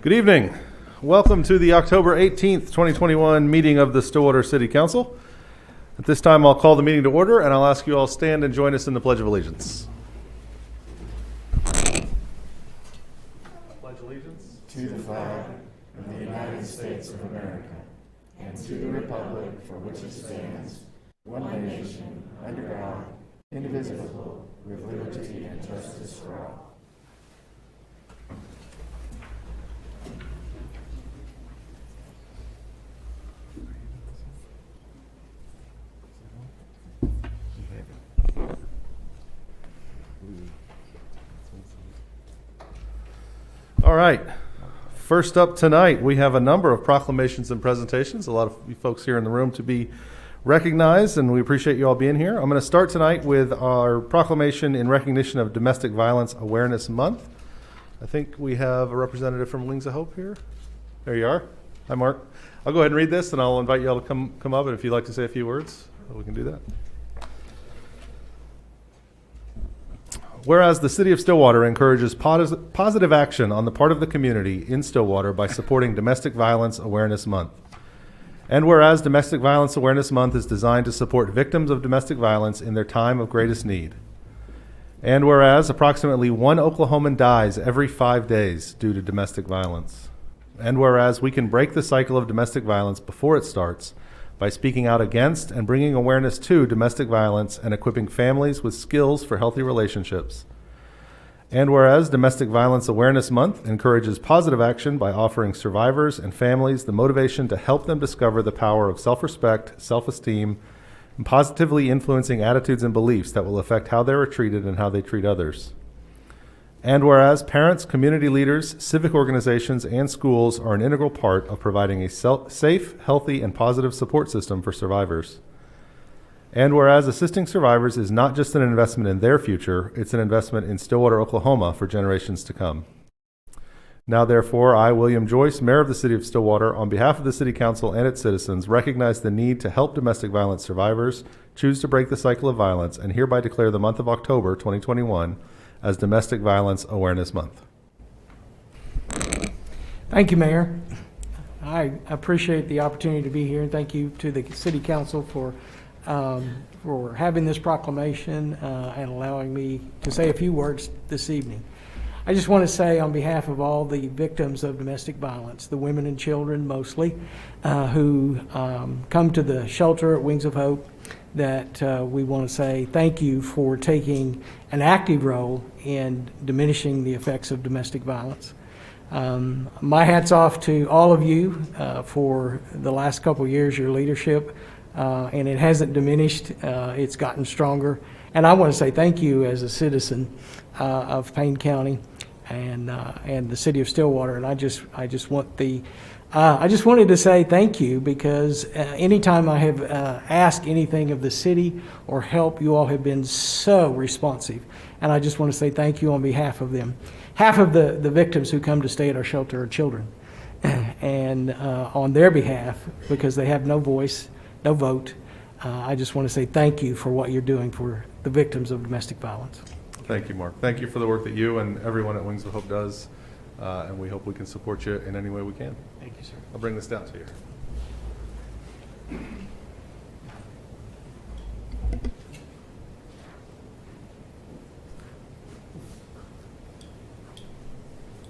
Good evening. Welcome to the October 18th, 2021 meeting of the Stillwater City Council. At this time, I'll call the meeting to order, and I'll ask you all stand and join us in the Pledge of Allegiance. Pledge allegiance to the flag of the United States of America and to the republic for which it stands, one nation, under God, indivisible, with liberty and justice for all. All right. First up tonight, we have a number of proclamations and presentations. A lot of you folks here in the room to be recognized, and we appreciate you all being here. I'm going to start tonight with our proclamation in recognition of Domestic Violence Awareness Month. I think we have a representative from Wings of Hope here. There you are. Hi, Mark. I'll go ahead and read this, and I'll invite you all to come up, and if you'd like to say a few words, we can do that. Whereas the City of Stillwater encourages positive action on the part of the community in Stillwater by supporting Domestic Violence Awareness Month. And whereas Domestic Violence Awareness Month is designed to support victims of domestic violence in their time of greatest need. And whereas approximately 1 Oklahoman dies every 5 days due to domestic violence. And whereas we can break the cycle of domestic violence before it starts by speaking out against and bringing awareness to domestic violence and equipping families with skills for healthy relationships. And whereas Domestic Violence Awareness Month encourages positive action by offering survivors and families the motivation to help them discover the power of self-respect, self-esteem, and positively influencing attitudes and beliefs that will affect how they are treated and how they treat others. And whereas parents, community leaders, civic organizations, and schools are an integral part of providing a safe, healthy, and positive support system for survivors. And whereas assisting survivors is not just an investment in their future, it's an investment in Stillwater, Oklahoma for generations to come. Now, therefore, I, William Joyce, Mayor of the City of Stillwater, on behalf of the City Council and its citizens, recognize the need to help domestic violence survivors choose to break the cycle of violence and hereby declare the month of October 2021 as Domestic Violence Awareness Month. Thank you, Mayor. I appreciate the opportunity to be here, and thank you to the City Council for having this proclamation and allowing me to say a few words this evening. I just want to say on behalf of all the victims of domestic violence, the women and children mostly, who come to the shelter at Wings of Hope, that we want to say thank you for taking an active role in diminishing the effects of domestic violence. My hat's off to all of you for the last couple of years, your leadership, and it hasn't diminished, it's gotten stronger. And I want to say thank you as a citizen of Payne County and the City of Stillwater. And I just wanted to say thank you because anytime I have asked anything of the city or help, you all have been so responsive. And I just want to say thank you on behalf of them. Half of the victims who come to stay at our shelter are children. And on their behalf, because they have no voice, no vote, I just want to say thank you for what you're doing for the victims of domestic violence. Thank you, Mark. Thank you for the work that you and everyone at Wings of Hope does. And we hope we can support you in any way we can. Thank you, sir. I'll bring this down to you.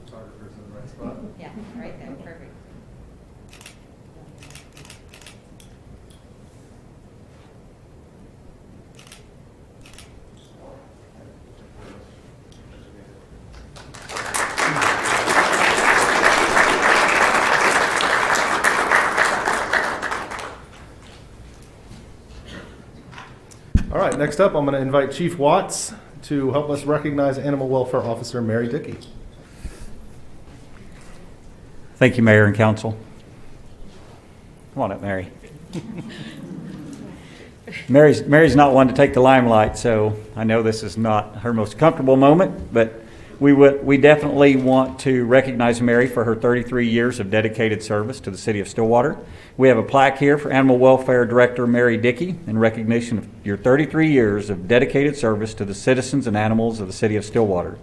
Photographer's in the right spot. Yeah, right there, perfect. All right, next up, I'm going to invite Chief Watts to help us recognize Animal Welfare Officer Mary Dickey. Thank you, Mayor and Council. Come on up, Mary. Mary's not one to take the limelight, so I know this is not her most comfortable moment, but we definitely want to recognize Mary for her 33 years of dedicated service to the City of Stillwater. We have a plaque here for Animal Welfare Director Mary Dickey in recognition of your 33 years of dedicated service to the citizens and animals of the City of Stillwater.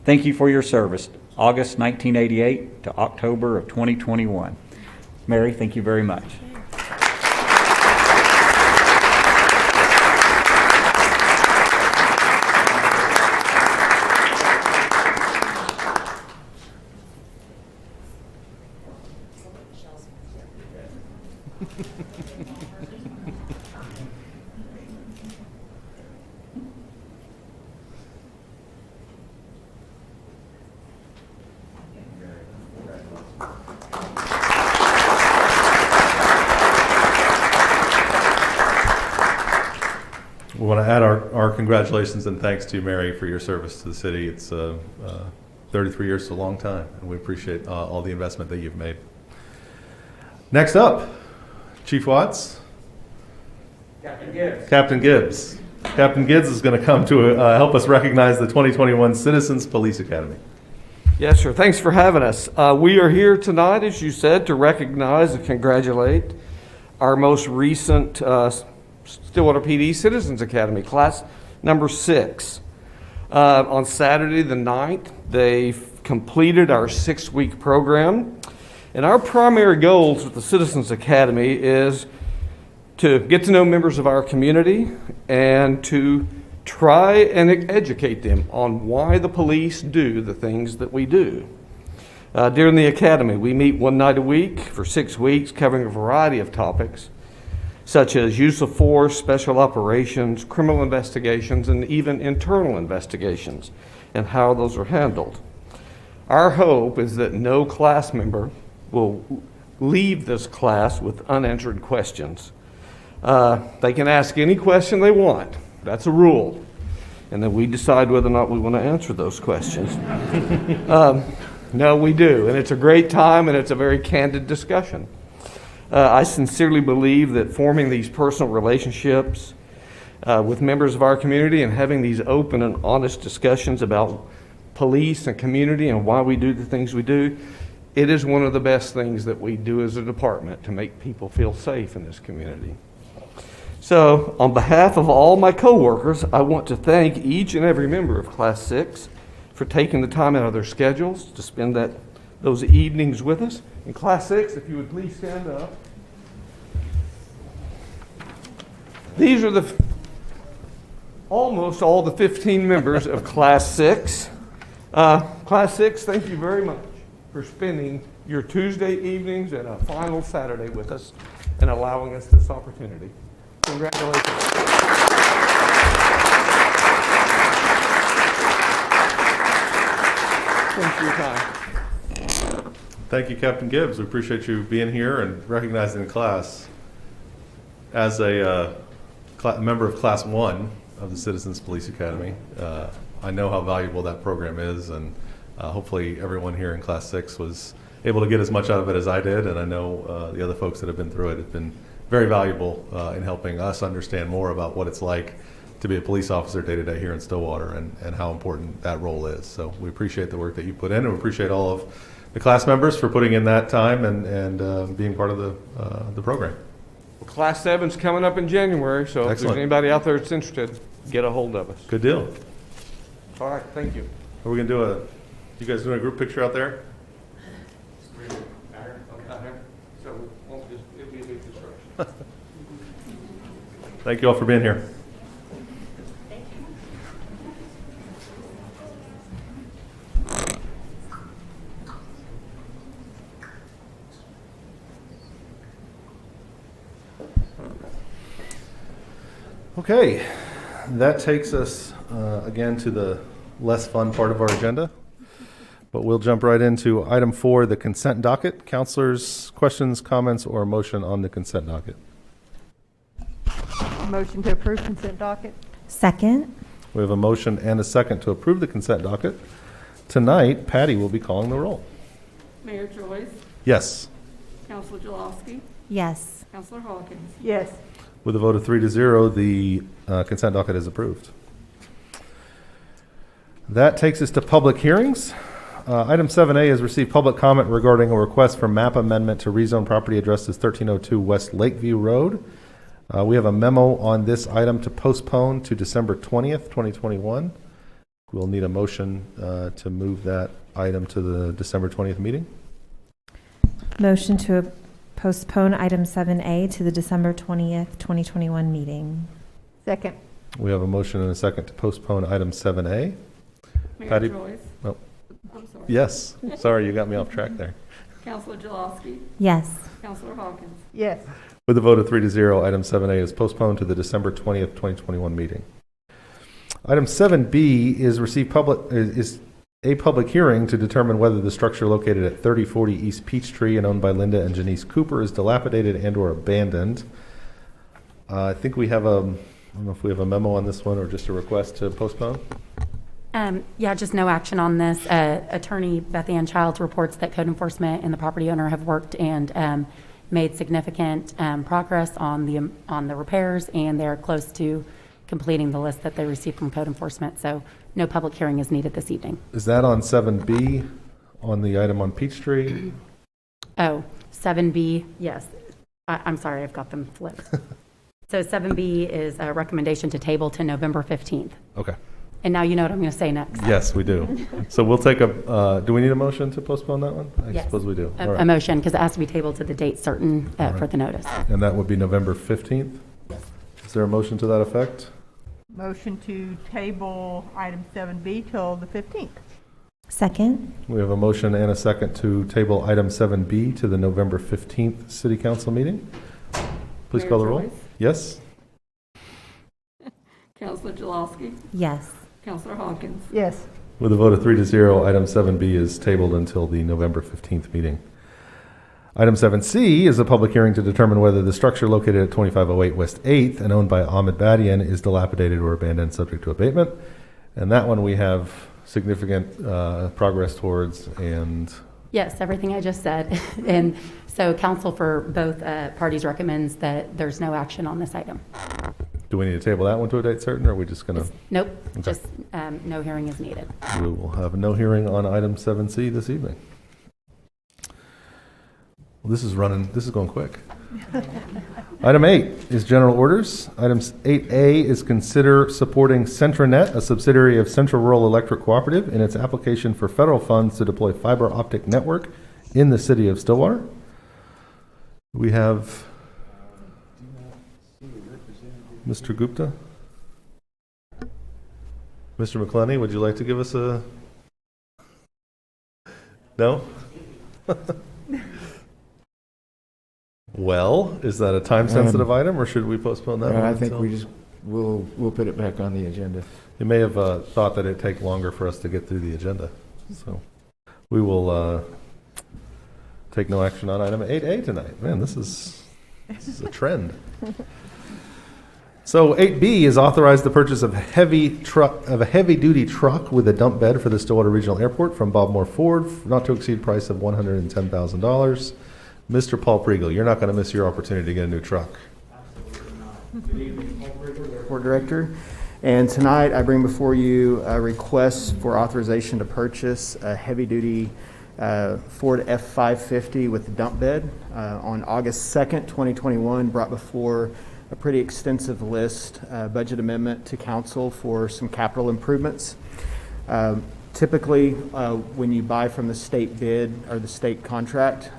Thank you for your service, August 1988 to October of 2021. Mary, thank you very much. We want to add our congratulations and thanks to you, Mary, for your service to the city. It's 33 years is a long time, and we appreciate all the investment that you've made. Next up, Chief Watts. Captain Gibbs. Captain Gibbs. Captain Gibbs is going to come to help us recognize the 2021 Citizens Police Academy. Yes, sir. Thanks for having us. We are here tonight, as you said, to recognize and congratulate our most recent Stillwater PD Citizens Academy, class number 6. On Saturday the 9th, they completed our 6-week program. And our primary goals with the Citizens Academy is to get to know members of our community and to try and educate them on why the police do the things that we do. During the academy, we meet one night a week for 6 weeks, covering a variety of topics, such as use of force, special operations, criminal investigations, and even internal investigations, and how those are handled. Our hope is that no class member will leave this class with unanswered questions. They can ask any question they want. That's a rule. And then we decide whether or not we want to answer those questions. No, we do. And it's a great time, and it's a very candid discussion. I sincerely believe that forming these personal relationships with members of our community and having these open and honest discussions about police and community and why we do the things we do, it is one of the best things that we do as a department to make people feel safe in this community. So, on behalf of all my coworkers, I want to thank each and every member of Class 6 for taking the time out of their schedules to spend those evenings with us. In Class 6, if you would please stand up. These are almost all the 15 members of Class 6. Class 6, thank you very much for spending your Tuesday evenings and a final Saturday with us and allowing us this opportunity. Congratulations. Thanks for your time. Thank you, Captain Gibbs. We appreciate you being here and recognizing the class. As a member of Class 1 of the Citizens Police Academy, I know how valuable that program is, and hopefully everyone here in Class 6 was able to get as much out of it as I did, and I know the other folks that have been through it have been very valuable in helping us understand more about what it's like to be a police officer day to day here in Stillwater and how important that role is. So we appreciate the work that you put in, and we appreciate all of the class members for putting in that time and being part of the program. Well, Class 7's coming up in January, so if Excellent. there's anybody out there that's interested, get a hold of us. Good deal. All right, thank you. Are we going to you guys doing a group picture out there? So it'll be a big disruption. Thank you all for being here. Okay, that takes us again to the less fun part of our agenda, but we'll jump right into item 4, the consent docket. Counselors, questions, comments, or motion on the consent docket? Motion to approve consent docket. Second. We have a motion and a second to approve the consent docket. Tonight, Patty will be calling the roll. Mayor Joyce, Yes. Councilor Dzialowski, Yes. Councilor Hawkins. Yes. With a vote of 3-0, the consent docket is approved. That takes us to public hearings. Item 7A has received public comment regarding a request for map amendment to rezone property addressed as 1302 West Lakeview Road. We have a memo on this item to postpone to December 20th, 2021. We'll need a motion to move that item to the December 20th meeting. Motion to postpone item 7A to the December 20th, 2021 meeting. Second. We have a motion and a second to postpone item 7A. Mayor Patty? Joyce. Oh. I'm sorry. Yes, sorry, you got me off track there. Counselor Dzialowski. Yes. Counselor Hawkins. Yes. With a vote of 3-0, item 7A is postponed to the December 20th, 2021 meeting. Item 7B is a public hearing to determine whether the structure located at 3040 East Peachtree and owned by Linda and Janice Cooper is dilapidated and or abandoned. I think we have I don't know if we have a memo on this one or just a request to postpone. Yeah, just no action on this. Attorney Beth Ann Childs reports that code enforcement and the property owner have worked and made significant progress on the repairs, and they're close to completing the list that they received from code enforcement. So no public hearing is needed this evening. Is that on 7B on the item on Peachtree? Oh, 7B, yes. I'm sorry, I've got them flipped. So 7B is a recommendation to table to November 15th. Okay. And now you know what I'm going to say next. Yes, we do. So we'll take do we need a motion to postpone that one? I Yes. suppose we do. All A right. motion, because it has to be tabled to the date certain All right. for the notice. And that would be November 15th? Yes. Is there a motion to that effect? Motion to table item 7B till the 15th. Second? We have a motion and a second to table item 7B to the November 15th City Council meeting. Please Mayor call the roll. Joyce. Yes? Counselor Dzialowski. Yes. Counselor Hawkins. Yes. With a vote of 3-0, item 7B is tabled until the November 15th meeting. Item 7C is a public hearing to determine whether the structure located at 2508 West 8th and owned by Ahmed Badian is dilapidated or abandoned subject to abatement. And that one we have significant progress towards, and Yes, everything I just said. And so counsel for both parties recommends that there's no action on this item. do we need to table that one to a date certain, or are we just going to? Nope, Okay. just no hearing is needed. We will have no hearing on item 7C this evening. Well, this is going quick. Item 8 is general orders. Items 8A is consider supporting Centranet, a subsidiary of Central Rural Electric Cooperative, in its application for federal funds to deploy fiber optic network in the city of Stillwater. We have Mr. Gupta. Mr. McClenney, would you like to give us a... No? Well, is that a time-sensitive item, or should we postpone that one? I think until- we'll put it back on the agenda. You may have thought that it'd take longer for us to get through the agenda, so we will take no action on item 8A tonight. Man, this is a trend. So 8B is authorized the purchase of a heavy-duty truck with a dump bed for the Stillwater Regional Airport from Bob Moore Ford, not to exceed price of $110,000. Mr. Paul Priegel, you're not going to miss your opportunity to get a new truck. Good evening, Paul Priegel, Airport Director. And tonight I bring before you a request for authorization to purchase a heavy-duty Ford F-550 with a dump bed. On August 2nd, 2021, brought before a pretty extensive list, budget amendment to council for some capital improvements. Typically, when you buy from the state bid or the state contract,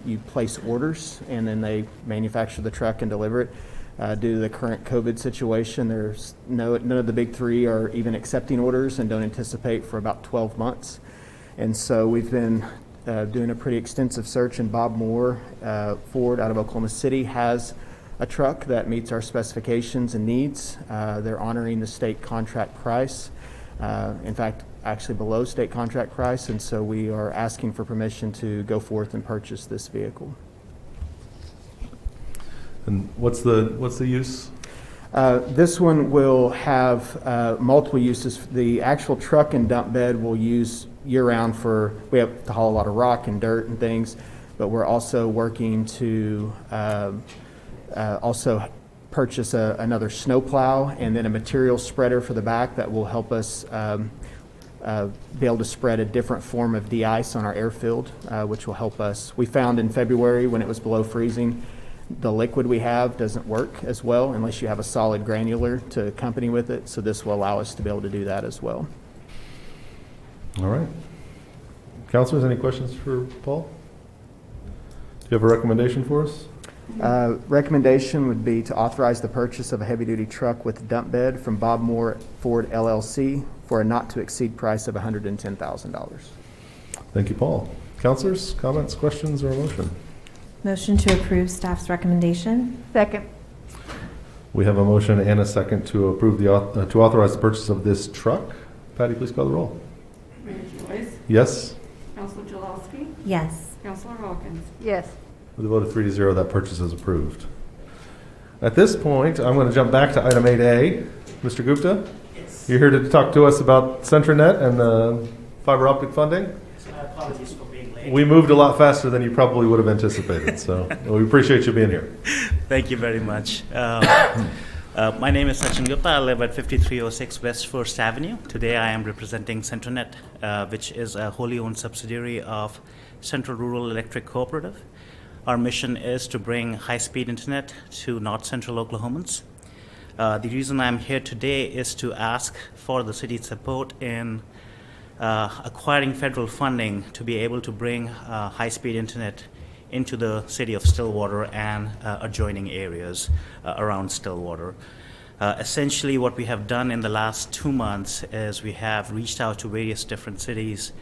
you place orders and then they manufacture the truck and deliver it. Due to the current COVID situation, there's none of the big three are even accepting orders and don't anticipate for about 12 months. And so we've been doing a pretty extensive search, and Bob Moore Ford out of Oklahoma City has a truck that meets our specifications and needs. They're honoring the state contract price. In fact, actually below state contract price, and so we are asking for permission to go forth and purchase this vehicle. And what's the use? This one will have multiple uses. The actual truck and dump bed we'll use year-round we have to haul a lot of rock and dirt and things, but we're also working to also purchase another snow plow and then a material spreader for the back that will help us be able to spread a different form of de-ice on our airfield, which will help us. We found in February when it was below freezing, the liquid we have doesn't work as well unless you have a solid granular to accompany with it, so this will allow us to be able to do that as well. All right. Councilors, any questions for Paul? Do you have a recommendation for us? Recommendation would be to authorize the purchase of a heavy-duty truck with dump bed from Bob Moore Ford LLC for a not-to-exceed price of $110,000. Thank you, Paul. Councilors, comments, questions, or a motion? Motion to approve staff's recommendation. Second. We have a motion and a second to approve to authorize the purchase of this truck. Patty, please call the roll. Mayor Joyce, Yes. Counselor Dzialowski, Yes. Counselor Hawkins. Yes. With a vote of 3-0, that purchase is approved. At this point, I'm going to jump back to item 8A. Mr. Gupta? Yes. You're here to talk to us about CentraNet and the fiber optic funding? So my apologies for being late. We moved a lot faster than you probably would have anticipated, so we appreciate you being here. Thank you very much. My name is Sachin Gupta. I live at 5306 West First Avenue. Today I am representing CentraNet, which is a wholly owned subsidiary of Central Rural Electric Cooperative. Our mission is to bring high-speed internet to North Central Oklahomans. The reason I'm here today is to ask for the city's support in acquiring federal funding to be able to bring high-speed internet into the city of Stillwater and adjoining areas around Stillwater. Essentially, what we have done in the last 2 months is we have reached out to various different cities.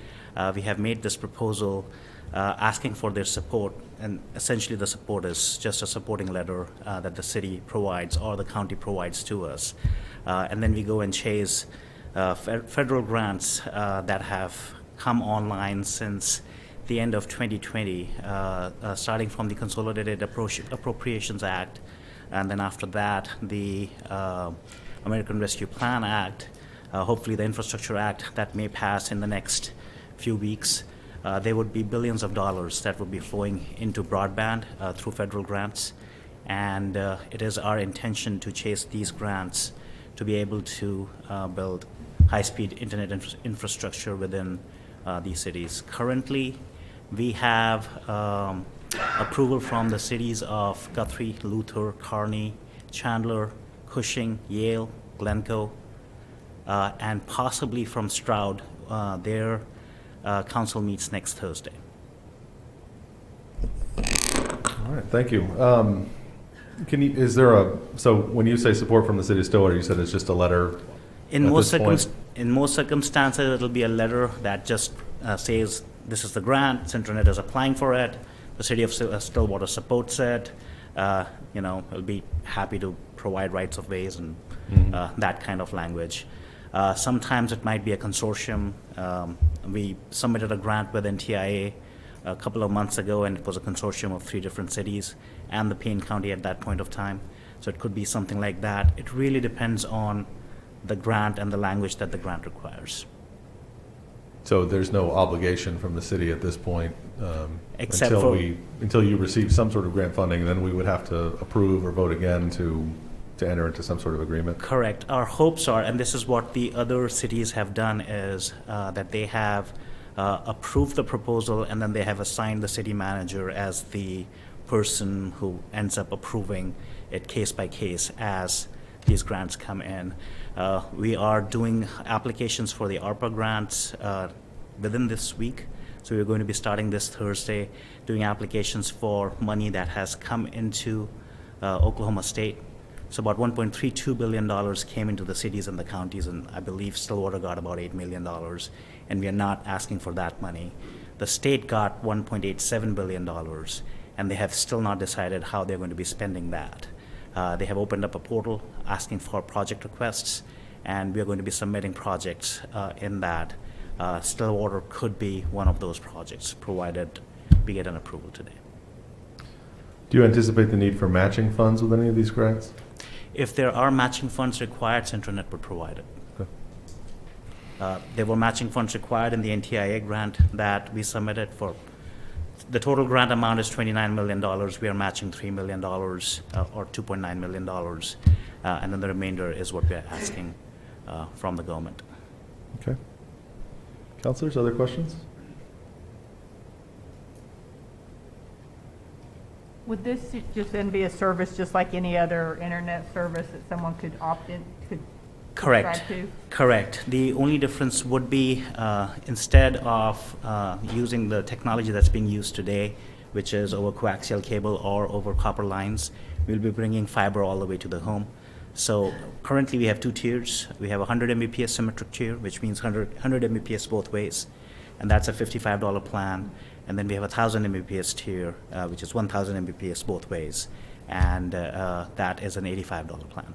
We have made this proposal asking for their support, and essentially the support is just a supporting letter that the city provides or the county provides to us. And then we go and chase federal grants that have come online since the end of 2020, starting from the Consolidated Appropriations Act, and then after that, the American Rescue Plan Act, hopefully the Infrastructure Act that may pass in the next few weeks. There would be billions of dollars that would be flowing into broadband through federal grants, and it is our intention to chase these grants to be able to build high-speed internet infrastructure within these cities. Currently, we have approval from the cities of Guthrie, Luther, Kearney, Chandler, Cushing, Yale, Glencoe, and possibly from Stroud. Their council meets next Thursday. All right, thank you. So when you say support from the city of Stillwater, you said it's just a letter? In most circumstances, it'll be a letter that just says this is the grant, CentraNet is applying for it, the city of Stillwater supports it. We'll be happy to provide rights of ways and that kind of language. Sometimes it might be a consortium. We submitted a grant with NTIA a couple of months ago, and it was a consortium of 3 different cities and the Payne County at that point of time. So it could be something like that. It really depends on the grant and the language that the grant requires. So there's no obligation from the city at this point, Except until you receive some sort of grant funding, then we would have to approve or vote again to enter into some sort of agreement? Correct. Our hopes are, and this is what the other cities have done, is that they have approved the proposal and then they have assigned the city manager as the person who ends up approving it case by case as these grants come in. We are doing applications for the ARPA grants within this week. So we're going to be starting this Thursday doing applications for money that has come into Oklahoma State. So about $1.32 billion came into the cities and the counties, and I believe Stillwater got about $8 million, and we are not asking for that money. The state got $1.87 billion, and they have still not decided how they're going to be spending that. They have opened up a portal asking for project requests, and we are going to be submitting projects in that. Stillwater could be one of those projects, provided we get an approval today. Do you anticipate the need for matching funds with any of these grants? If there are matching funds required, CentraNet would provide it. Okay. There were matching funds required in the NTIA grant that we submitted for. The total grant amount is $29 million. We are matching $3 million or $2.9 million. And then the remainder is what we are asking from the government. Okay. Councilors, other questions? Would this just then be a service just like any other internet service that someone could opt in, could Correct. subscribe to? Correct. The only difference would be instead of using the technology that's being used today, which is over coaxial cable or over copper lines, we'll be bringing fiber all the way to the home. So currently we have two tiers. We have a 100 Mbps symmetric tier, which means 100 Mbps both ways, and that's a $55 plan. And then we have a 1,000 Mbps tier, which is 1,000 Mbps both ways, and that is an $85 plan.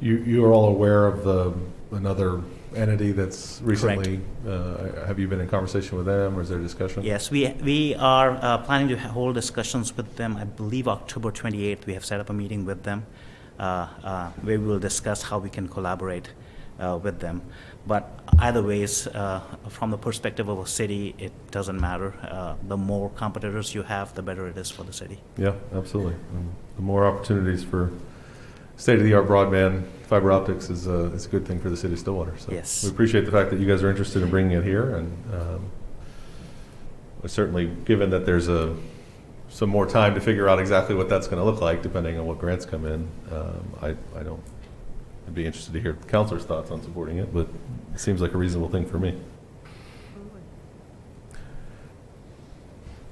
You are all aware of another entity that's recently, have you been in conversation with them, or is there discussion? Yes, we are planning to hold discussions with them. I believe October 28th, we have set up a meeting with them where we will discuss how we can collaborate with them. But either ways, from the perspective of a city, it doesn't matter. The more competitors you have, the better it is for the city. Yeah, absolutely. The more opportunities for state-of-the-art broadband fiber optics is a good thing for the city of Stillwater. So Yes. we appreciate the fact that you guys are interested in bringing it here, and certainly, given that there's some more time to figure out exactly what that's going to look like, depending on what grants come in, I'd be interested to hear the councilor's thoughts on supporting it, but it seems like a reasonable thing for me.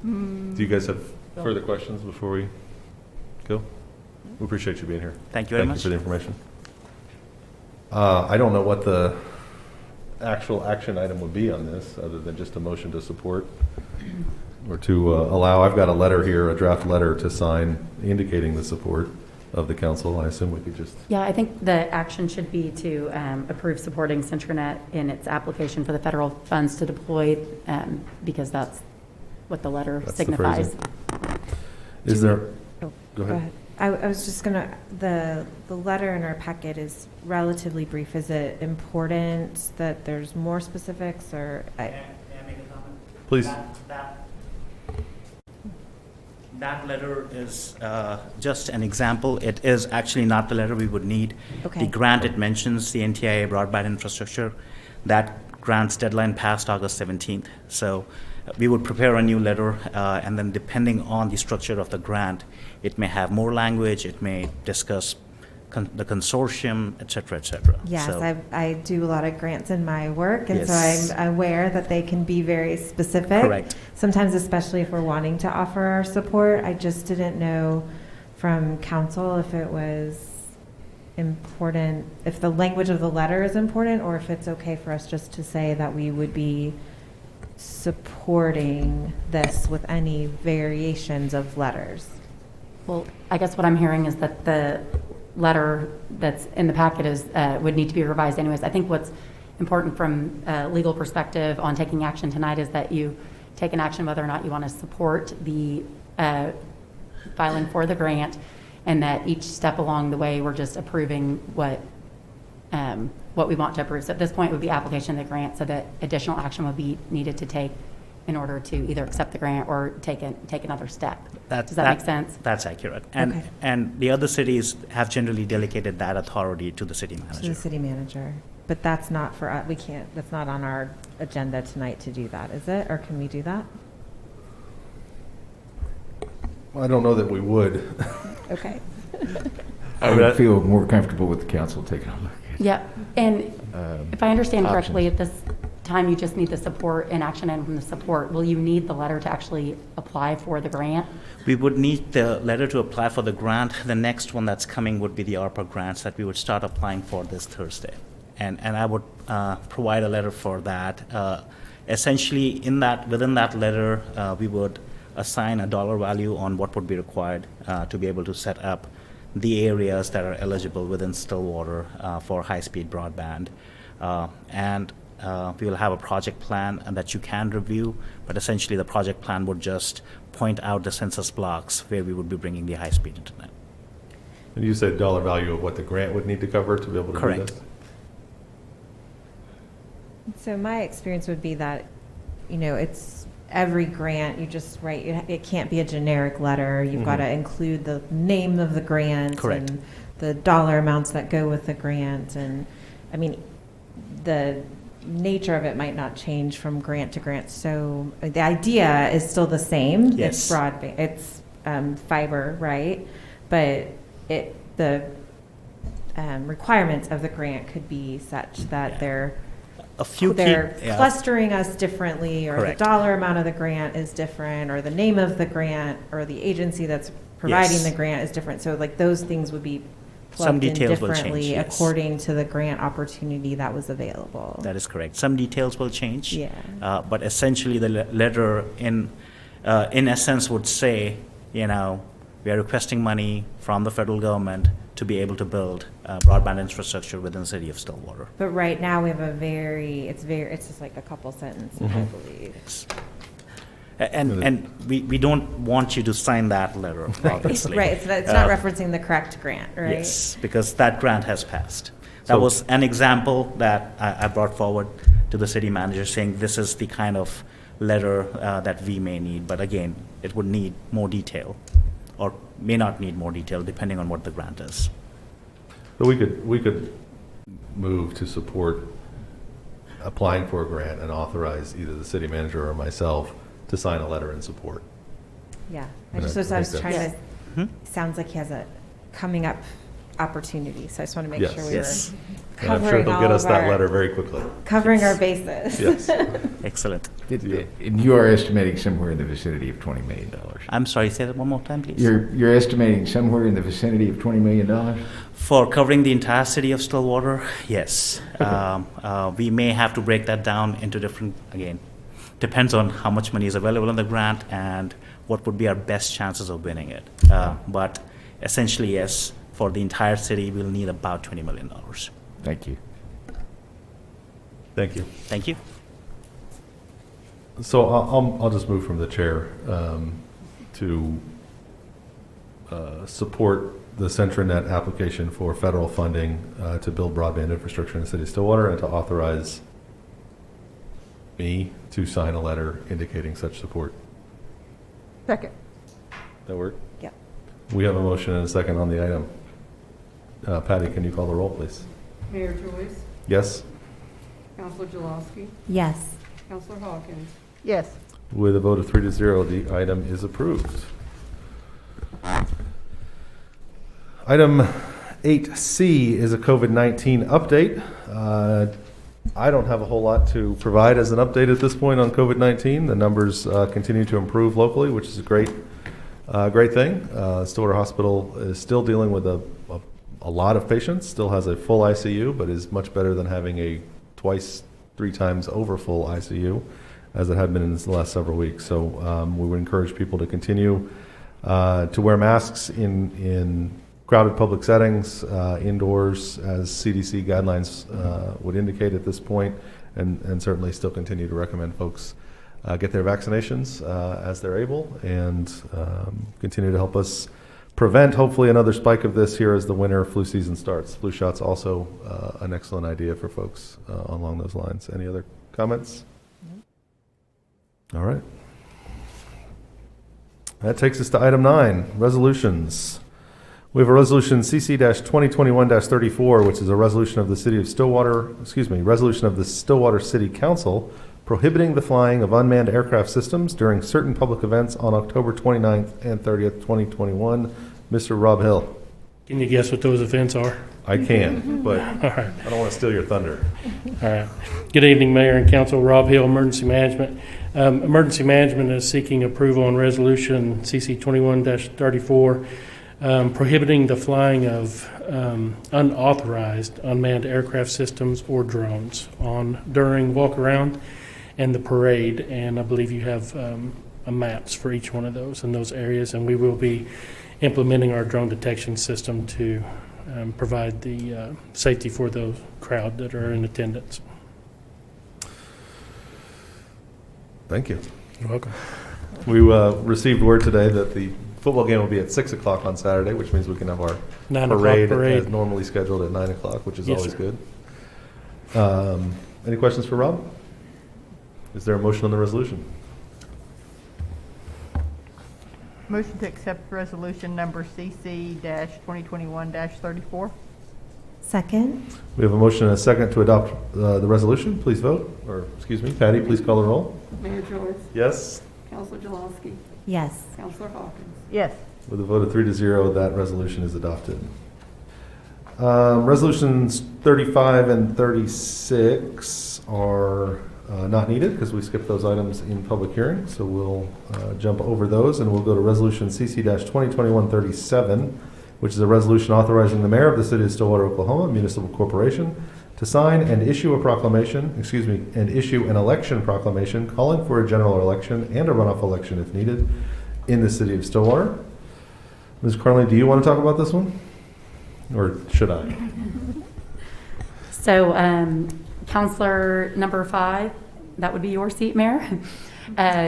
Do you guys have further questions before we go? We appreciate you being here. Thank you very much. Thank you for the information. I don't know what the actual action item would be on this, other than just a motion to support or to allow. I've got a letter here, a draft letter to sign indicating the support of the council. I assume we could just... Yeah, I think the action should be to approve supporting Centranet in its application for the federal funds to deploy, because that's what the letter That's the signifies. phrasing. Is there... Go ahead. I was just gonna, the letter in our packet is relatively brief. Is it important that there's more specifics, or? May I make a comment? Please. That letter is just an example. It is actually not the letter we would need. Okay. The grant, it mentions the NTIA broadband infrastructure. That grant's deadline passed August 17th. So we would prepare a new letter, and then depending on the structure of the grant, it may have more language, it may discuss the consortium, et cetera, et cetera. Yes, So- I do a lot of grants in my work, and Yes. so I'm aware that they can be very specific. Correct. Sometimes, especially if we're wanting to offer our support. I just didn't know from council if it was important, if the language of the letter is important, or if it's okay for us just to say that we would be supporting this with any variations of letters. Well, I guess what I'm hearing is that the letter that's in the packet is, would need to be revised anyways. I think what's important from a legal perspective on taking action tonight is that you take an action whether or not you want to support the filing for the grant, and that each step along the way, we're just approving what we want to approve. So at this point, it would be application of the grant, so that additional action would be needed to take in order to either accept the grant or take another step. Does that make sense? That's accurate. And Okay. and the other cities have generally delegated that authority to the city To manager. the city manager. But that's not for us, that's not on our agenda tonight to do that, is it? Or can we do that? I don't know that we would. Okay. I would feel more comfortable with the council taking a look at it. Yeah, and if I understand correctly, options. at this time, you just need the support and action item from the support. Will you need the letter to actually apply for the grant? We would need the letter to apply for the grant. The next one that's coming would be the ARPA grants that we would start applying for this Thursday. And I would provide a letter for that. Essentially, within that letter, we would assign a dollar value on what would be required to be able to set up the areas that are eligible within Stillwater for high-speed broadband. And we will have a project plan that you can review, but essentially the project plan would just point out the census blocks where we would be bringing the high-speed internet. And you said dollar value of what the grant would need to cover to be able to do Correct. this? So my experience would be that, it's every grant, you just write, it can't be a generic letter. You've got to include the name of the grant. Correct. And the dollar amounts that go with the grant. And, the nature of it might not change from grant to grant. So the idea is still the same. Yes. It's broadband, it's fiber, right? But requirements of the grant could be such that they're Yeah. clustering us differently, or Correct. the dollar amount of the grant is different, or the name of the grant, or the agency that's providing Yes. the grant is different. So like those things would be Some plugged in details will differently change, yes. according to the grant opportunity that was available. That is correct. Some details will change. Yeah. But essentially, the letter in essence would say, we are requesting money from the federal government to be able to build broadband infrastructure within the city of Stillwater. But right now we have it's just like a couple sentences, I Mhm. believe. Yes. And we don't want you to sign that letter, obviously. Right, it's not referencing the correct grant, right? Yes, because that grant has passed. That So- was an example that I brought forward to the city manager, saying this is the kind of letter that we may need. But again, it would need more detail, or may not need more detail, depending on what the grant is. So we could move to support applying for a grant and authorize either the city manager or myself to sign a letter in support. Yeah, I And just I was think trying to, that's- Mhm. sounds like he has a coming up opportunity, so I just want to make Yes. sure we Yes. were And I'm sure covering he'll all get of us that letter our, very quickly. covering our bases. Yes. Excellent. And you are estimating somewhere in the vicinity of $20 million. I'm sorry, say that one more time, please. You're estimating somewhere in the vicinity of $20 million? For covering the entire city of Stillwater, yes. We may have to break that down into different, again, depends on how much money is available in the grant and what would be our best chances of winning it. But essentially, yes, for the entire city, we'll need about $20 million. Thank you. Thank you. Thank you. So I'll just move from the chair to support the CentraNet application for federal funding to build broadband infrastructure in the city of Stillwater, and to authorize me to sign a letter indicating such support. Second. That work? Yep. We have a motion and a second on the item. Patty, can you call the roll, please? Mayor Joyce, Yes? Counselor Dzialowski, Yes. Counselor Hawkins, Yes. With a vote of 3-0, the item is approved. Item 8C is a COVID-19 update. I don't have a whole lot to provide as an update at this point on COVID-19. The numbers continue to improve locally, which is a great thing. Stillwater Hospital is still dealing with a lot of patients, still has a full ICU, but is much better than having a twice, 3 times over full ICU, as it had been in the last several weeks. So we would encourage people to continue to wear masks in crowded public settings, indoors, as CDC guidelines would indicate at this point, and certainly still continue to recommend folks get their vaccinations as they're able, and continue to help us prevent, hopefully, another spike of this here as the winter flu season starts. Flu shots also an excellent idea for folks along those lines. Any other comments? All right. That takes us to item 9, resolutions. We have a resolution CC-2021-34, which is a resolution of the City of Stillwater, resolution of the Stillwater City Council prohibiting the flying of unmanned aircraft systems during certain public events on October 29th and 30th, 2021. Mr. Rob Hill. Can you guess what those events are? I can, but All right. I don't want to steal your thunder. All right. Good evening, Mayor and Council. Rob Hill, Emergency Management. Emergency Management is seeking approval on Resolution CC 21-34, prohibiting the flying of unauthorized unmanned aircraft systems or drones during walk-around and the parade. And I believe you have maps for each one of those in those areas, and we will be implementing our drone detection system to provide the safety for those crowd that are in attendance. Thank you. You're welcome. We received word today that the football game will be at 6 o'clock on Saturday, which means we can have our 9 o'clock parade parade. as normally scheduled at 9 o'clock, which is Yes, always sir. good. Any questions for Rob? Is there a motion on the resolution? Motion to accept resolution number CC-2021-34. Second? We have a motion and a second to adopt the resolution. Please vote. Or, excuse me, Patty, please call the roll. Mayor Joyce, Yes. Counselor Dzialowski, Yes. Counselor Hawkins, Yes. With a vote of 3-0, that resolution is adopted. Resolutions 35 and 36 are not needed because we skipped those items in public hearing. So we'll jump over those and we'll go to Resolution CC-2021-37, which is a resolution authorizing the mayor of the city of Stillwater, Oklahoma, municipal corporation, to sign and issue an election proclamation calling for a general election and a runoff election if needed in the city of Stillwater. Ms. Carnley, do you want to talk about this one? Or should I? So, Counselor number 5, that would be your seat, Mayor.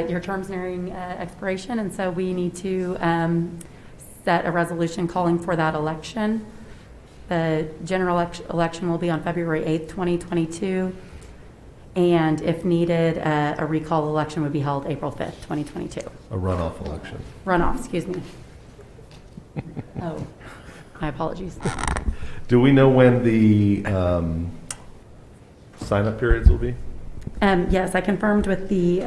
Your term's nearing expiration, and so we need to set a resolution calling for that election. The general election will be on February 8th, 2022, and if needed, a recall election would be held April 5th, 2022. A runoff election. Runoff, excuse me. Oh, my apologies. Do we know when the sign-up periods will be? Yes, I confirmed with the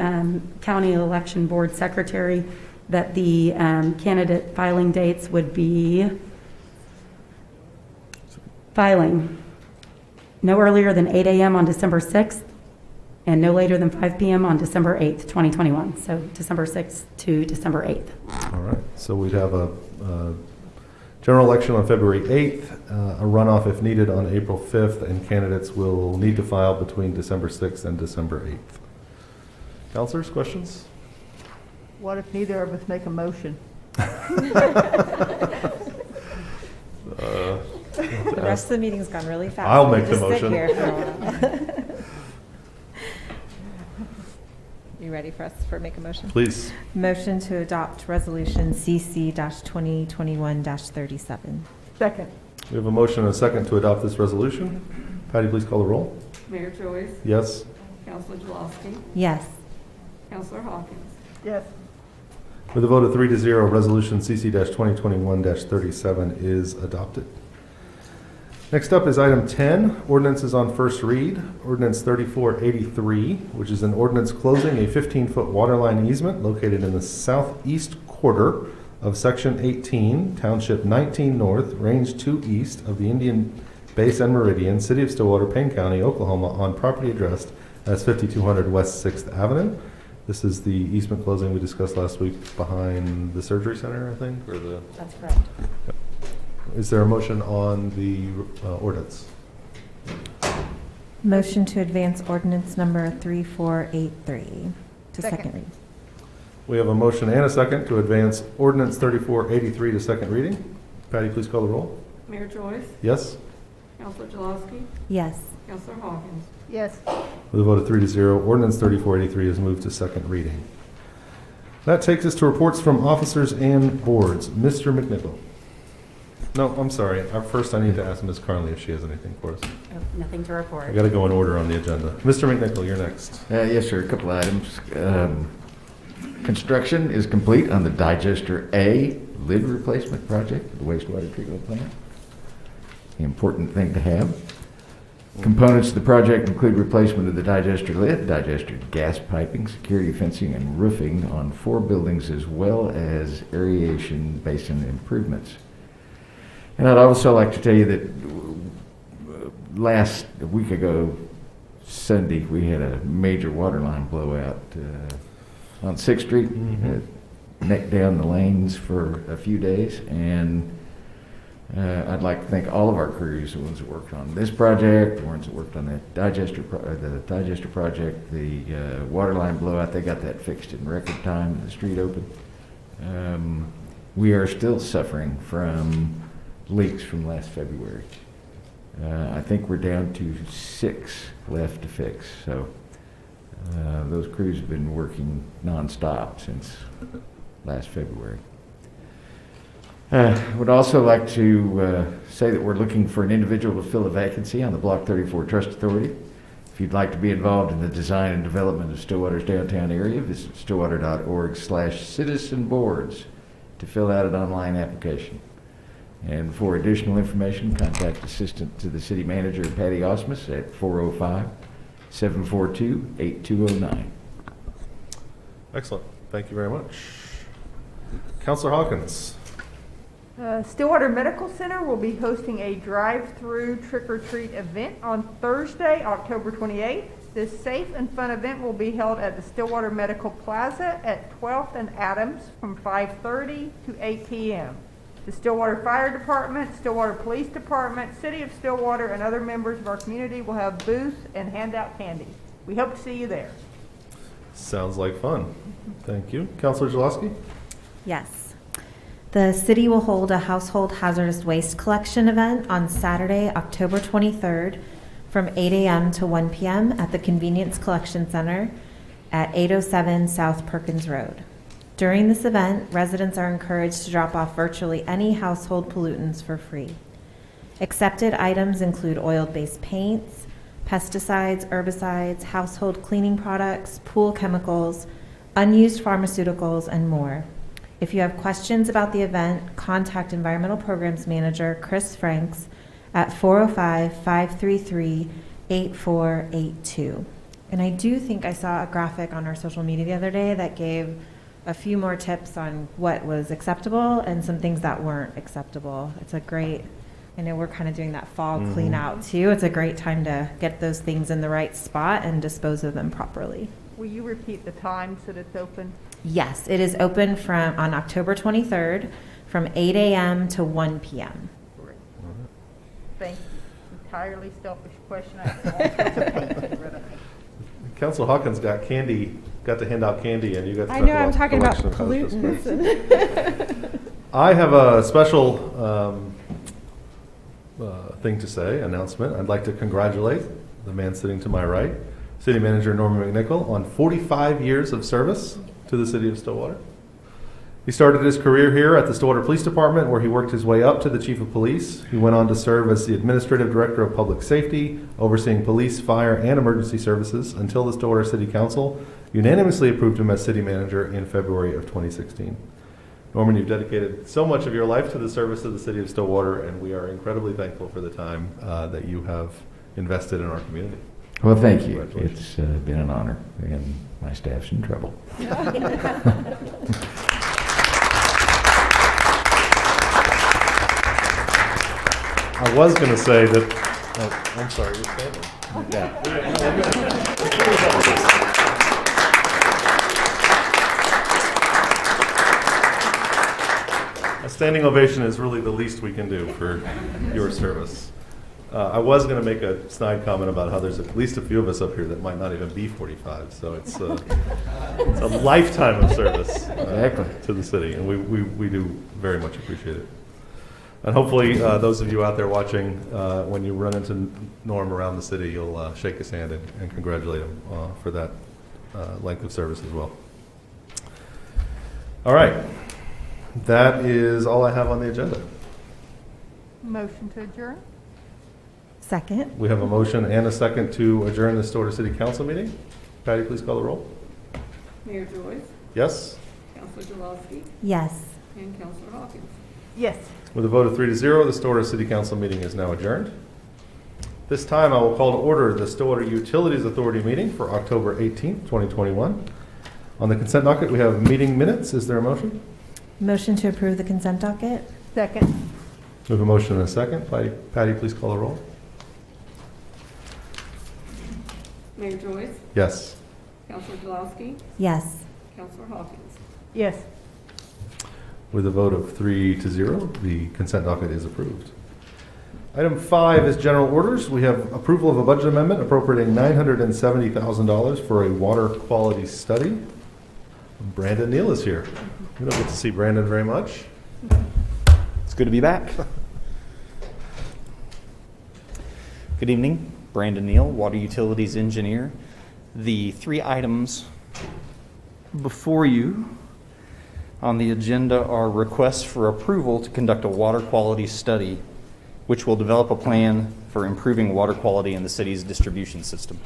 County Election Board Secretary that the candidate filing dates would be filing no earlier than 8 a.m. on December 6th and no later than 5 p.m. on December 8th, 2021. So December 6th to December 8th. All right. So we'd have a general election on February 8th, a runoff if needed on April 5th, and candidates will need to file between December 6th and December 8th. Councilors, questions? What if neither of us make a motion? The rest of the meeting's gone really fast. I'll make the Just sit motion. here for a while. You ready for us to make a motion? Please. Motion to adopt resolution CC-2021-37. Second. We have a motion and a second to adopt this resolution. Patty, please call the roll. Mayor Joyce, Yes. Counselor Dzialowski, Yes. Counselor Hawkins. Yes. With a vote of 3-0, resolution CC-2021-37 is adopted. Next up is item 10, ordinances on first read. Ordinance 3483, which is an ordinance closing a 15-foot waterline easement located in the southeast quarter of Section 18, Township 19 North, Range 2 East of the Indian Base and Meridian, City of Stillwater, Payne County, Oklahoma, on property addressed as 5200 West 6th Avenue. This is the easement closing we discussed last week behind the surgery center, I think, or the... That's correct. Yep. Is there a motion on the ordinance? Motion to advance ordinance number 3483 to second read. We have a motion and a second to advance ordinance 3483 to second reading. Patty, please call the roll. Mayor Joyce, Yes. Counselor Dzialowski, Yes. Counselor Hawkins. Yes. With a vote of 3-0, ordinance 3483 is moved to second reading. That takes us to reports from officers and boards. Mr. McNickle. No, I'm sorry. First, I need to ask Ms. Carnley if she has anything for us. Oh, nothing to report. I got to go in order on the agenda. Mr. McNickle, you're next. Yes, sir, a couple items. Construction is complete on the Digester A lid replacement project at the wastewater treatment plant. The important thing to have. Components of the project include replacement of the digester lid, digester gas piping, security fencing, and roofing on 4 buildings, as well as aeration basin improvements. And I'd also like to tell you that a week ago, Sunday, we had a major water line blowout on 6th Street. Necked down the lanes for a few days, and I'd like to thank all of our crews, the ones that worked on this project, the ones that worked on the digester project, the water line blowout. They got that fixed in record time and the street open. We are still suffering from leaks from last February. I think we're down to 6 left to fix. So those crews have been working nonstop since last February. I would also like to say that we're looking for an individual to fill a vacancy on the Block 34 Trust Authority. If you'd like to be involved in the design and development of Stillwater's downtown area, visit stillwater.org/citizenboards to fill out an online application. And for additional information, contact Assistant to the City Manager, Patty Osmus, at 405-742-8209. Excellent. Thank you very much. Councilor Hawkins. Stillwater Medical Center will be hosting a drive-through trick-or-treat event on Thursday, October 28th. This safe and fun event will be held at the Stillwater Medical Plaza at 12th and Adams from 5:30 to 8 p.m. The Stillwater Fire Department, Stillwater Police Department, City of Stillwater, and other members of our community will have booths and hand out candy. We hope to see you there. Sounds like fun. Thank you. Councilor Dzialowski? Yes. The city will hold a household hazardous waste collection event on Saturday, October 23rd from 8 a.m. to 1 p.m. at the Convenience Collection Center at 807 South Perkins Road. During this event, residents are encouraged to drop off virtually any household pollutants for free. Accepted items include oil-based paints, pesticides, herbicides, household cleaning products, pool chemicals, unused pharmaceuticals, and more. If you have questions about the event, contact Environmental Programs Manager Chris Franks at 405-533-8482. And I do think I saw a graphic on our social media the other day that gave a few more tips on what was acceptable and some things that weren't acceptable. It's a great, I know we're kind of doing that fall clean out too. It's a great time to get those things in the right spot and dispose of them properly. Will you repeat the times that it's open? Yes, it is open on October 23rd from 8 a.m. to 1 p.m. Great. Thank you. Entirely selfish question. I have all sorts of paint to get rid of. Councilor Hawkins got to hand out candy, and you got to I know, I'm talking about pollutants. I have a special thing to say, announcement. I'd like to congratulate the man sitting to my right, City Manager Norman McNickle, on 45 years of service to the City of Stillwater. He started his career here at the Stillwater Police Department, where he worked his way up to the Chief of Police. He went on to serve as the Administrative Director of Public Safety, overseeing police, fire, and emergency services until the Stillwater City Council unanimously approved him as City Manager in February of 2016. Norman, you've dedicated so much of your life to the service of the City of Stillwater, and we are incredibly thankful for the time that you have invested in our community. Well, thank you. It's been an honor, and my staff's in trouble. I was going to say that, I'm sorry, you're standing. A standing ovation is really the least we can do for your service. I was going to make a snide comment about how there's at least a few of us up here that might not even be 45, so it's a lifetime of service to the city, and we do very much appreciate it. And hopefully, those of you out there watching, when you run into Norm around the city, you'll shake his hand and congratulate him for that length of service as well. All right. That is all I have on the agenda. Motion to adjourn? Second. We have a motion and a second to adjourn the Stillwater City Council meeting. Patty, please call the roll. Mayor Joyce, Yes? Councilor Dzialowski, Yes. and Councilor Hawkins. Yes. With a vote of 3-0, the Stillwater City Council meeting is now adjourned. This time, I will call to order the Stillwater Utilities Authority meeting for October 18th, 2021. On the consent docket, we have meeting minutes. Is there a motion? Motion to approve the consent docket? Second. We have a motion and a second. Patty, please call the roll. Mayor Joyce, Yes. Councilor Dzialowski, Yes. Councilor Hawkins. Yes. With a vote of 3-0, the consent docket is approved. Item 5 is general orders. We have approval of a budget amendment appropriating $970,000 for a water quality study. Brandon Neal is here. We don't get to see Brandon very much. It's good to be back. Good evening, Brandon Neal, Water Utilities Engineer. The 3 items before you on the agenda are requests for approval to conduct a water quality study, which will develop a plan for improving water quality in the city's distribution system.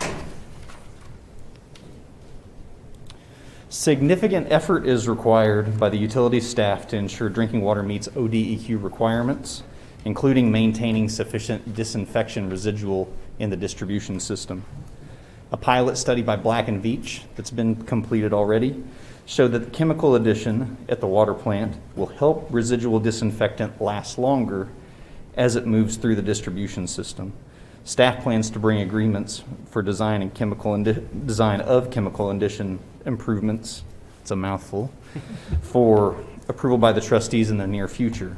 Significant effort is required by the utility staff to ensure drinking water meets ODEQ requirements, including maintaining sufficient disinfection residual in the distribution system. A pilot study by Black & Veatch that's been completed already show that the chemical addition at the water plant will help residual disinfectant last longer as it moves through the distribution system. Staff plans to bring agreements for design of chemical addition improvements, it's a mouthful, for approval by the trustees in the near future.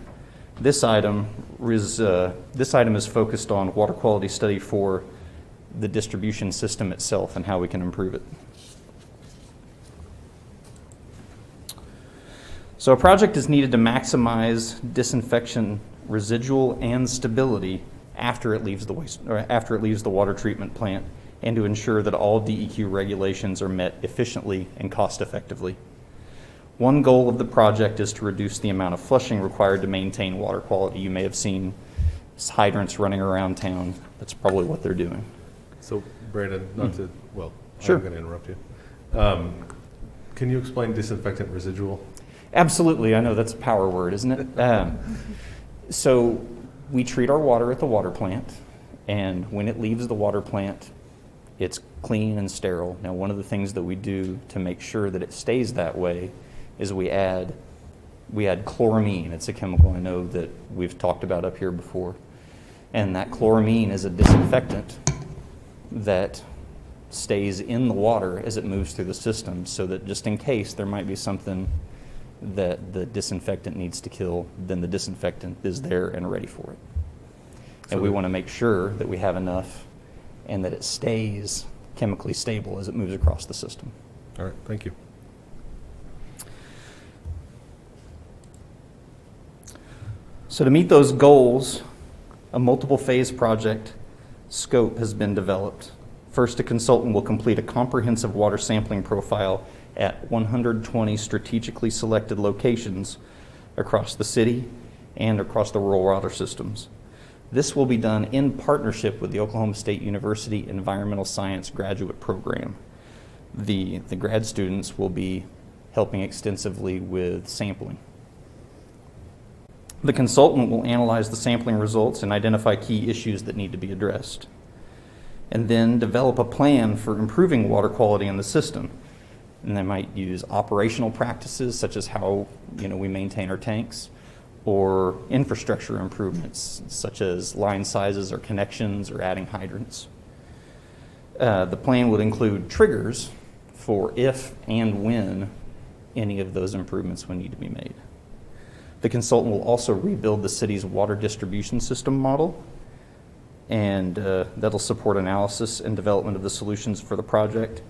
This item is focused on water quality study for the distribution system itself and how we can improve it. So a project is needed to maximize disinfection residual and stability after it leaves the water treatment plant, and to ensure that all DEQ regulations are met efficiently and cost effectively. One goal of the project is to reduce the amount of flushing required to maintain water quality. You may have seen hydrants running around town. That's probably what they're doing. So, Brandon, Sure. I'm going to interrupt you. Can you explain disinfectant residual? Absolutely. I know that's a power word, isn't it? So we treat our water at the water plant, and when it leaves the water plant, it's clean and sterile. Now, one of the things that we do to make sure that it stays that way is we add chloramine. It's a chemical I know that we've talked about up here before. And that chloramine is a disinfectant that stays in the water as it moves through the system, so that just in case there might be something that the disinfectant needs to kill, then the disinfectant is there and ready for it. And we want to make sure that we have enough and that it stays chemically stable as it moves across the system. All right, thank you. So to meet those goals, a multiple phase project scope has been developed. First, a consultant will complete a comprehensive water sampling profile at 120 strategically selected locations across the city and across the rural water systems. This will be done in partnership with the Oklahoma State University Environmental Science Graduate Program. The grad students will be helping extensively with sampling. The consultant will analyze the sampling results and identify key issues that need to be addressed, and then develop a plan for improving water quality in the system. And they might use operational practices such as how we maintain our tanks, or infrastructure improvements such as line sizes or connections or adding hydrants. The plan would include triggers for if and when any of those improvements would need to be made. The consultant will also rebuild the city's water distribution system model, and that'll support analysis and development of the solutions for the project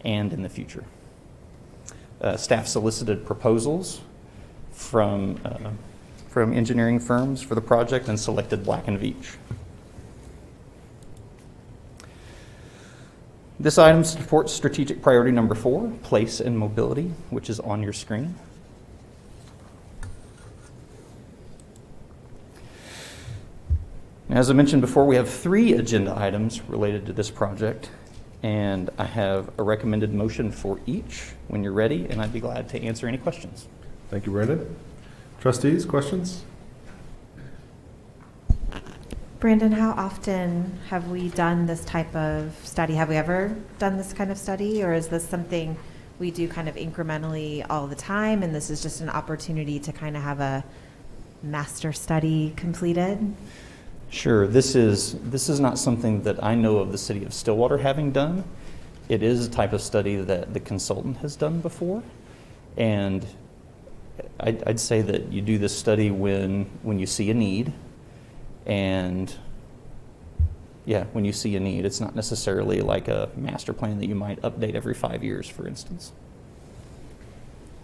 and in the future. Staff solicited proposals from engineering firms for the project and selected Black & Veatch. This item supports strategic priority number 4, place and mobility, which is on your screen. As I mentioned before, we have 3 agenda items related to this project, and I have a recommended motion for each when you're ready, and I'd be glad to answer any questions. Thank you, Brandon. Trustees, questions? Brandon, how often have we done this type of study? Have we ever done this kind of study, or is this something we do kind of incrementally all the time, and this is just an opportunity to kind of have a master study completed? Sure. This is not something that I know of the city of Stillwater having done. It is a type of study that the consultant has done before, and I'd say that you do this study when you see a need, and when you see a need. It's not necessarily like a master plan that you might update every 5 years, for instance.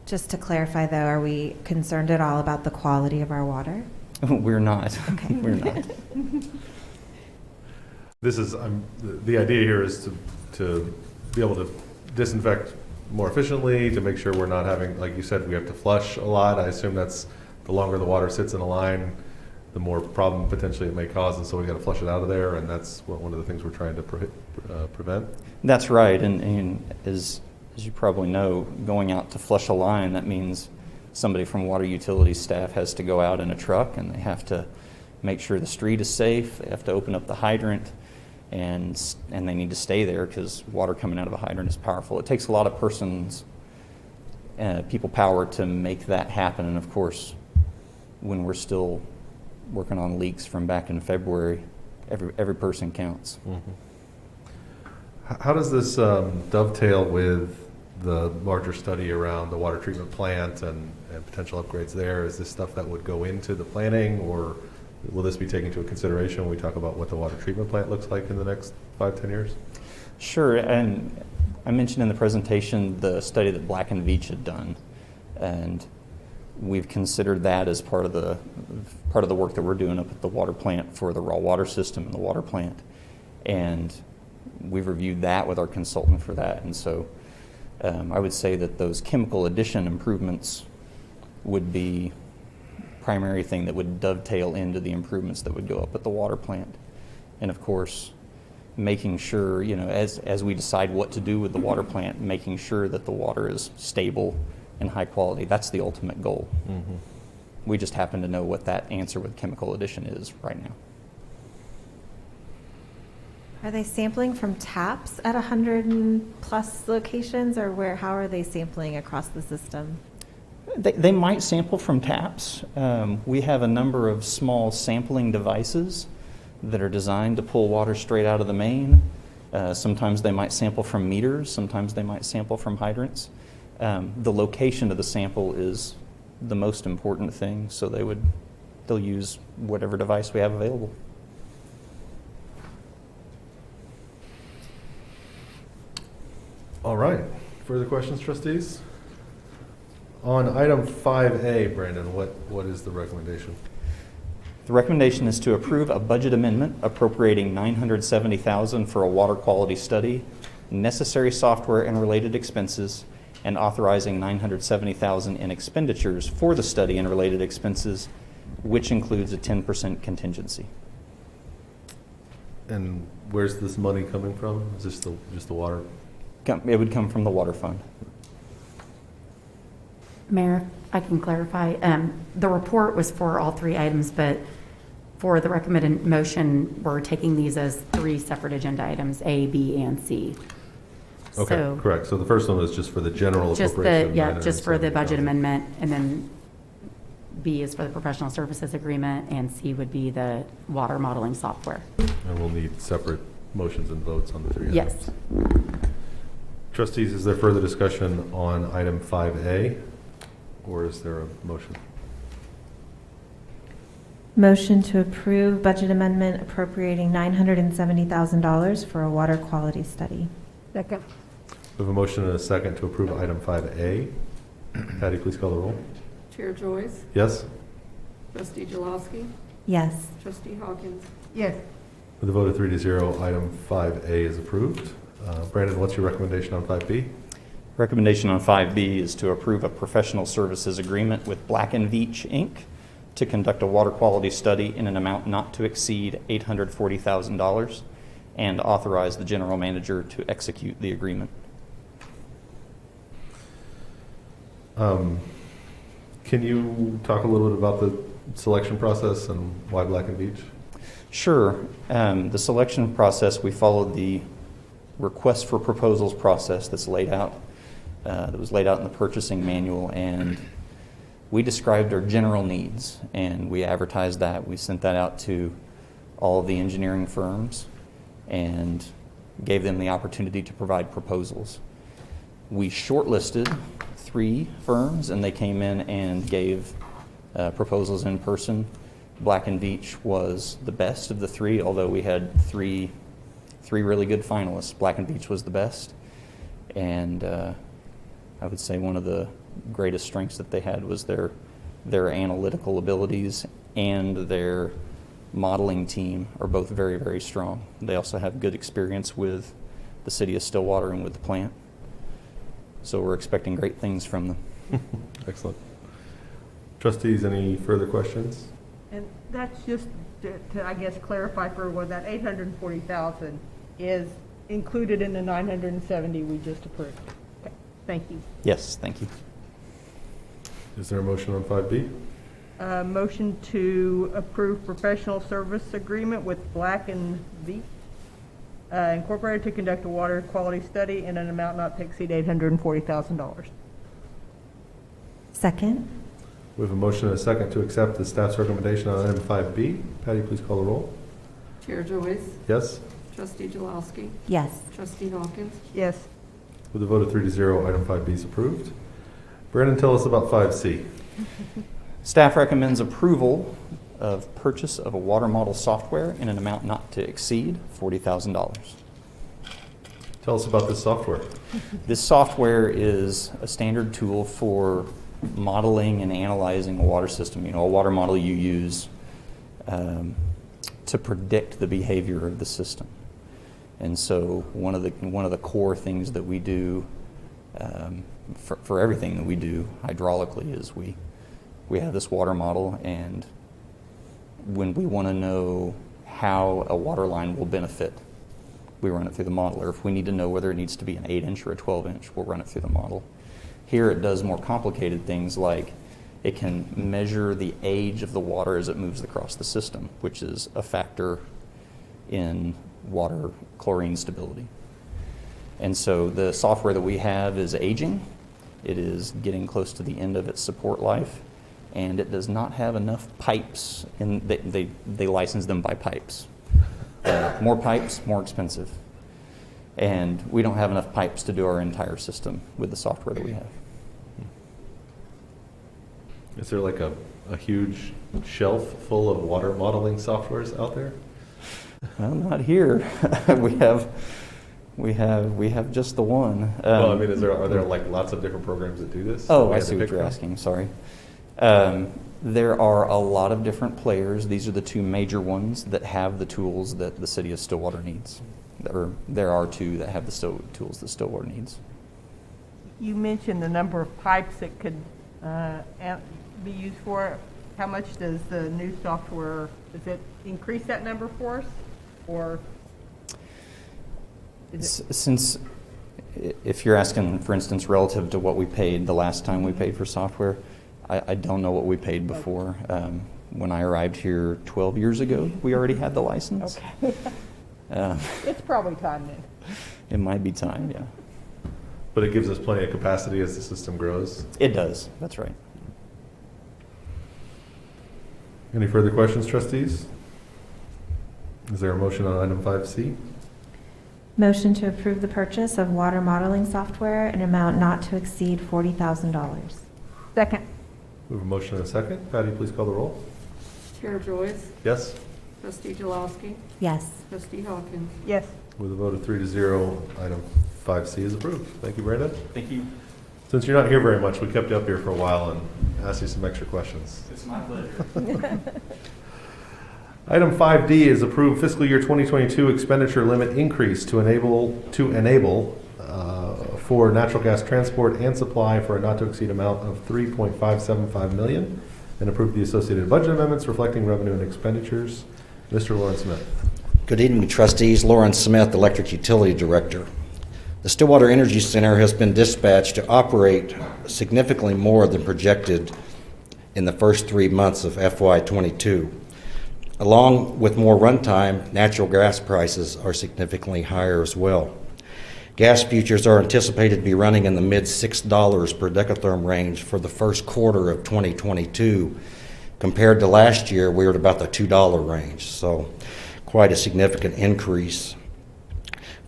Just to clarify, though, are we concerned at all about the quality of our water? We're not. Okay. We're not. This is the idea here is to be able to disinfect more efficiently, to make sure we're not having, like you said, we have to flush a lot. I assume that's the longer the water sits in a line, the more problem potentially it may cause, and so we got to flush it out of there, and that's one of the things we're trying to prevent. That's right, and as you probably know, going out to flush a line, that means somebody from water utilities staff has to go out in a truck, and they have to make sure the street is safe. They have to open up the hydrant, and they need to stay there because water coming out of a hydrant is powerful. It takes a lot of persons people power to make that happen. And of course, when we're still working on leaks from back in February, every person counts. How does this dovetail with the larger study around the water treatment plant and potential upgrades there? Is this stuff that would go into the planning, or will this be taken into consideration when we talk about what the water treatment plant looks like in the next 5-10 years? Sure, and I mentioned in the presentation the study that Black & Veatch had done, and we've considered that as part of the work that we're doing up at the water plant for the raw water system in the water plant. And we've reviewed that with our consultant for that. And so I would say that those chemical addition improvements would be primary thing that would dovetail into the improvements that would go up at the water plant. And of course, making sure, as we decide what to do with the water plant, making sure that the water is stable and high quality. That's the ultimate goal. We just happen to know what that answer with chemical addition is right now. Are they sampling from taps at 100+ locations, or how are they sampling across the system? They might sample from taps. We have a number of small sampling devices that are designed to pull water straight out of the main. Sometimes they might sample from meters, sometimes they might sample from hydrants. The location of the sample is the most important thing, so they'll use whatever device we have available. All right. Further questions, trustees? On item 5A, Brandon, what is the recommendation? The recommendation is to approve a budget amendment appropriating $970,000 for a water quality study, necessary software and related expenses, and authorizing $970,000 in expenditures for the study and related expenses, which includes a 10% contingency. And where's this money coming from? Is this just the water? It would come from the water fund. Mayor, I can clarify. The report was for all three items, but for the recommended motion, we're taking these as 3 separate agenda items, A, B, and C. Okay, So correct. So the first one is just for the general just appropriation. just for the budget $970,000. amendment, and then B is for the professional services agreement, and C would be the water modeling software. And we'll need separate motions and votes on the 3 items. Yes. Trustees, is there further discussion on item 5A, or is there a motion? Motion to approve budget amendment appropriating $970,000 for a water quality study. Second. We have a motion and a second to approve item 5A. Patty, please call the roll. Chair Joyce, Yes? Trustee Dzialowski, Yes. Trustee Hawkins, Yes. With a vote of 3-0, item 5A is approved. Brandon, what's your recommendation on 5B? Recommendation on 5B is to approve a professional services agreement with Black & Veatch, Inc. to conduct a water quality study in an amount not to exceed $840,000 and authorize the general manager to execute the agreement. Can you talk a little bit about the selection process and why Black & Veatch? Sure. The selection process, we followed the request for proposals process that's laid out, that was laid out in the purchasing manual, and we described our general needs, and we advertised that. We sent that out to all of the engineering firms and gave them the opportunity to provide proposals. We shortlisted 3 firms, and they came in and gave proposals in person. Black & Veatch was the best of the 3, although we had three really good finalists. Black & Veatch was the best, and I would say one of the greatest strengths that they had was their analytical abilities, and their modeling team are both very, very strong. They also have good experience with the city of Stillwater and with the plant. So we're expecting great things from them. Excellent. Trustees, any further questions? And that's just to, I guess, clarify for what that 840,000 is included in the 970 we just approved. Okay, thank you. Yes, thank you. Is there a motion on 5B? Motion to approve professional service agreement with Black & Veatch Incorporated to conduct a water quality study in an amount not to exceed $840,000. Second. We have a motion and a second to accept the staff's recommendation on item 5B. Patty, please call the roll. Chair Joyce, Yes? Trustee Dzialowski, Yes. Trustee Hawkins, Yes. With a vote of 3 to 0, item 5B is approved. Brandon, tell us about 5C. Staff recommends approval of purchase of a water model software in an amount not to exceed $40,000. Tell us about this software. This software is a standard tool for modeling and analyzing a water system. You know, a water model you use to predict the behavior of the system. And so one of the core things that we do for everything that we do hydraulically is we have this water model, and when we want to know how a water line will benefit, we run it through the model. Or if we need to know whether it needs to be an 8-inch or a 12-inch, we'll run it through the model. Here it does more complicated things, like it can measure the age of the water as it moves across the system, which is a factor in water chlorine stability. And so the software that we have is aging. It is getting close to the end of its support life, and it does not have enough pipes. They license them by pipes. More pipes, more expensive. And we don't have enough pipes to do our entire system with the software that we have. Is there like a huge shelf full of water modeling softwares out there? Well, not here. we have just the one. Well, I mean, are there like lots of different programs that do this? Oh, I see what you're asking. Sorry. There are a lot of different players. These are the two major ones that have the tools that the city of Stillwater needs. There are two that have the tools that Stillwater needs. You mentioned the number of pipes that could be used for. How much does the new software, does it increase that number for us? Or is it? Since, if you're asking, for instance, relative to what we paid the last time we paid for software, I don't know what we paid before. When I arrived here 12 years ago, we already had the license. Okay. It's probably time then. It might be time, yeah. But it gives us plenty of capacity as the system grows. It does, that's right. Any further questions, trustees? Is there a motion on item 5C? Motion to approve the purchase of water modeling software in an amount not to exceed $40,000. Second. We have a motion and a second. Patty, please call the roll. Chair Joyce, Yes? Trustee Dzialowski, Yes. Trustee Hawkins, Yes. With a vote of 3 to 0, item 5C is approved. Thank you, Brandon. Thank you. Since you're not here very much, we kept you up here for a while and asked you some extra questions. It's my pleasure. Item 5D is approved fiscal year 2022 expenditure limit increase to enable for natural gas transport and supply for a not to exceed amount of $3.575 million, and approve the associated budget amendments reflecting revenue and expenditures. Mr. Lawrence Smith. Good evening, trustees. Lawrence Smith, Electric Utility Director. The Stillwater Energy Center has been dispatched to operate significantly more than projected in the first 3 months of FY22. Along with more runtime, natural gas prices are significantly higher as well. Gas futures are anticipated to be running in the mid $6 per decatherm range for the first quarter of 2022. Compared to last year, we were at about the $2 range, so quite a significant increase.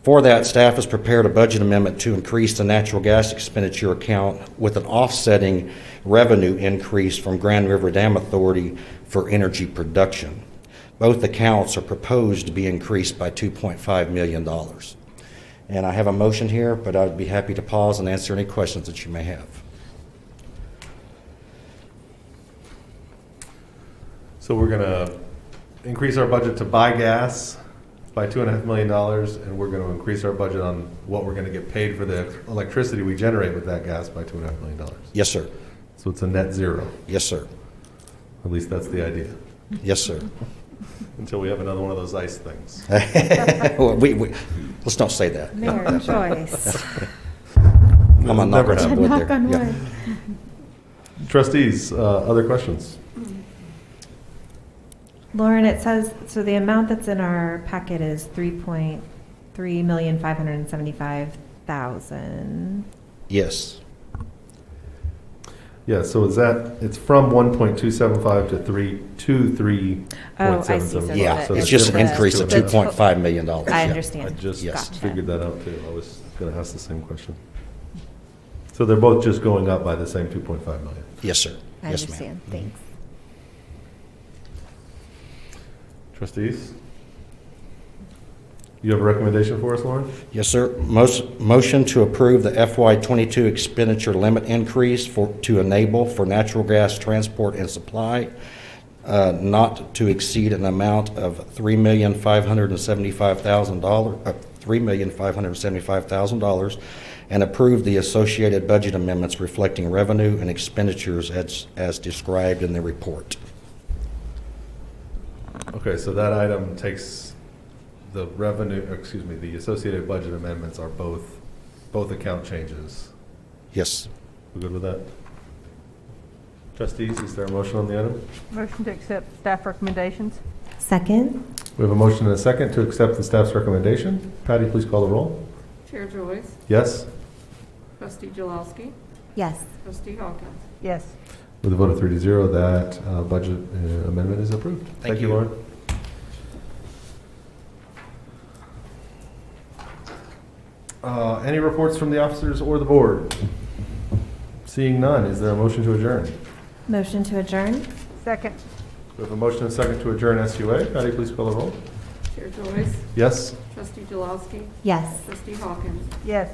For that, staff has prepared a budget amendment to increase the natural gas expenditure account with an offsetting revenue increase from Grand River Dam Authority for energy production. Both accounts are proposed to be increased by $2.5 million. And I have a motion here, but I'd be happy to pause and answer any questions that you may have. So we're going to increase our budget to buy gas by $2.5 million, and we're going to increase our budget on what we're going to get paid for the electricity we generate with that gas by $2.5 million. Yes, sir. So it's a net zero. Yes, sir. At least that's the idea. Yes, sir. Until we have another one of those ice things. Well, let's don't say that. Mayor Joyce. I'm gonna knock on wood Knock there. on Yeah. wood. Trustees, other questions? Lauren, it says, so the amount that's in our packet is $3,575,000. Yes. Yeah, so is that, it's from 1.275 to 3.77. Oh, I see. So Yeah, the- it's just an the- increase of the- $2.5 million. I Yeah. understand. I just Yes. figured that out too. I was going to ask the same question. So they're both just going up by the same 2.5 million. Yes, sir. I Yes, ma'am. understand. Thanks. Trustees? You have a recommendation for us, Lauren? Yes, sir. Motion to approve the FY22 expenditure limit increase to enable for natural gas transport and supply, not to exceed an amount of $3,575,000, and approve the associated budget amendments reflecting revenue and expenditures as described in the report. Okay, so that item takes the revenue, the associated budget amendments are both account changes. Yes. We good with that? Trustees, is there a motion on the item? Motion to accept staff recommendations. Second? We have a motion and a second to accept the staff's recommendation. Patty, please call the roll. Chair Joyce, Yes? Trustee Dzialowski, Yes. Trustee Hawkins. Yes. With a vote of 3-0, that budget amendment is approved. Thank you. Lauren. Any reports from the officers or the board? Seeing none, is there a motion to adjourn? Motion to adjourn? Second. We have a motion and a second to adjourn SUA. Patty, please call the roll. Chair Joyce, Yes? Trustee Dzialowski, Yes. Trustee Hawkins. Yes.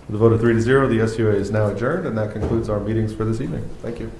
With a vote of 3-0, the SUA is now adjourned, and that concludes our meetings for this evening. Thank you.